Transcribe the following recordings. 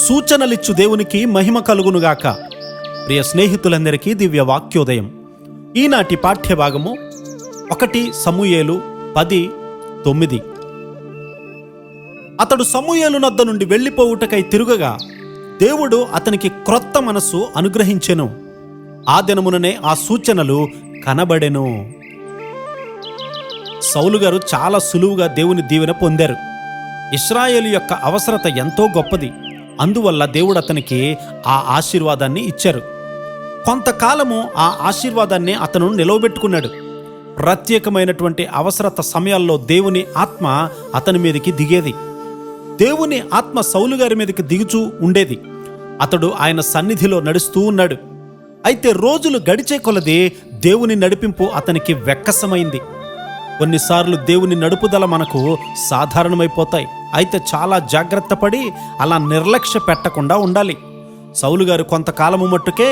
సూచనలిచ్చు దేవునికి మహిమ కలుగునుగాక. ప్రియ స్నేహితులందరికీ దివ్య వాక్యోదయం. ఈనాటి పాఠ్యభాగము 1 సమూయేలు 10:9. అతడు సమూయేలు నొద్ద నుండి వెళ్ళిపోవుటకై తిరుగగా దేవుడు అతనికి క్రొత్త మనస్సు అనుగ్రహించెను. ఆ దినముననే ఆ సూచనలు కనబడెను. సౌలు గారు చాలా సులువుగా దేవుని దీవెన పొందారు. ఇశ్రాయేలు యొక్క అవసరత ఎంతో గొప్పది. అందువల్ల దేవుడు అతనికి ఆ ఆశీర్వాదాన్ని ఇచ్చారు. కొంతకాలము ఆ ఆశీర్వాదాన్ని అతను నిలవబెట్టుకున్నాడు. ప్రత్యేకమైనటువంటి అవసరత సమయాల్లో దేవుని ఆత్మ అతని మీదకి దిగేది. దేవుని ఆత్మ సౌలు గారి మీదకి దిగుచూ ఉండేది. అతడు ఆయన సన్నిధిలో నడుస్తూ ఉన్నాడు. అయితే రోజులు గడిచే కొలది దేవుని నడిపింపు అతనికి వెక్కసమైంది. కొన్నిసార్లు దేవుని నడుపుదల మనకు సాధారణమైపోతాయి. అయితే చాలా జాగ్రత్త పడి అలా నిర్లక్ష్య పెట్టకుండా ఉండాలి. సౌలు గారు కొంతకాలము మట్టుకే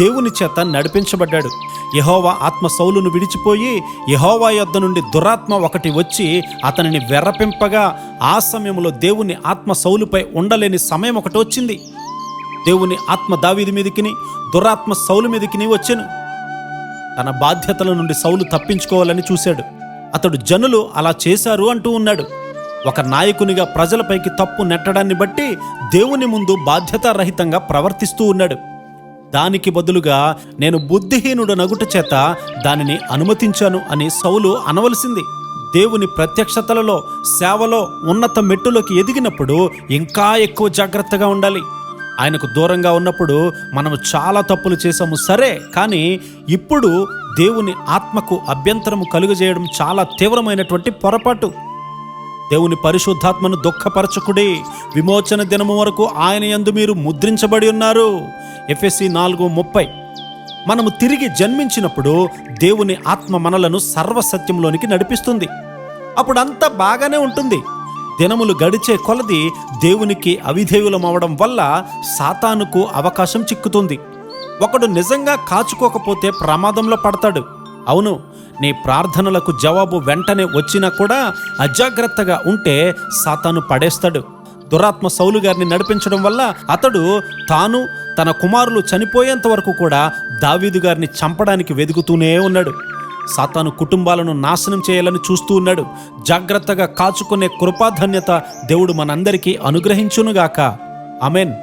దేవుని చేత నడిపించబడ్డాడు. యెహోవా ఆత్మ సౌలును విడిచిపోయి యెహోవా యొద్ద నుండి దురాత్మ ఒకటి వచ్చి అతనిని వెర్రపింపగా ఆ సమయంలో దేవుని ఆత్మ సౌలుపై ఉండలేని సమయం ఒకటి వచ్చింది. దేవుని ఆత్మ దావీదు మీదికిని దురాత్మ సౌలు మీదికిని వచ్చెను. తన బాధ్యతల నుండి సౌలు తప్పించుకోవాలని చూశాడు. అతడు జనులు అలా చేశారు అంటూ ఉన్నాడు. ఒక నాయకునిగా ప్రజలపైకి తప్పు నెట్టడాన్ని బట్టి దేవుని ముందు బాధ్యతారహితంగా ప్రవర్తిస్తూ ఉన్నాడు. దానికి బదులుగా నేను బుద్ధిహీనుడు నగుట చేత దానిని అనుమతించాను అని సౌలు అనవలసింది. దేవుని ప్రత్యక్షతలలో సేవలో ఉన్నత మెట్టులోకి ఎదిగినప్పుడు ఇంకా ఎక్కువ జాగ్రత్తగా ఉండాలి. ఆయనకు దూరంగా ఉన్నప్పుడు మనము చాలా తప్పులు చేశాము సరే, కానీ ఇప్పుడు దేవుని ఆత్మకు అభ్యంతరము కలుగజేయడం చాలా తీవ్రమైనటువంటి పొరపాటు. దేవుని పరిశుద్ధాత్మను దుఃఖపరచకుడి, విమోచన దినము వరకు ఆయన యందు మీరు ముద్రించబడి ఉన్నారు. ఎఫెసీ 4:30. మనము తిరిగి జన్మించినప్పుడు దేవుని ఆత్మ మనలను సర్వసత్యంలోనికి నడిపిస్తుంది. అప్పుడంతా బాగానే ఉంటుంది. దినములు గడిచే కొలది దేవునికి అవిధేయులమవడం వల్ల సాతానుకు అవకాశం చిక్కుతుంది. ఒకడు నిజంగా కాచుకోకపోతే ప్రమాదంలో పడతాడు. అవును, నీ ప్రార్థనలకు జవాబు వెంటనే వచ్చినా కూడా అజాగ్రత్తగా ఉంటే సాతాను పడేస్తాడు. దురాత్మ సౌలు గారిని నడిపించడం వల్ల అతడు తాను తన కుమారులు చనిపోయేంత వరకు కూడా దావీదు గారిని చంపడానికి వెదుకుతూనే ఉన్నాడు. సాతాను కుటుంబాలను నాశనం చేయాలని చూస్తూ ఉన్నాడు. జాగ్రత్తగా కాచుకునే కృపాధన్యత దేవుడు మనందరికీ అనుగ్రహించునుగాక. ఆమేన్.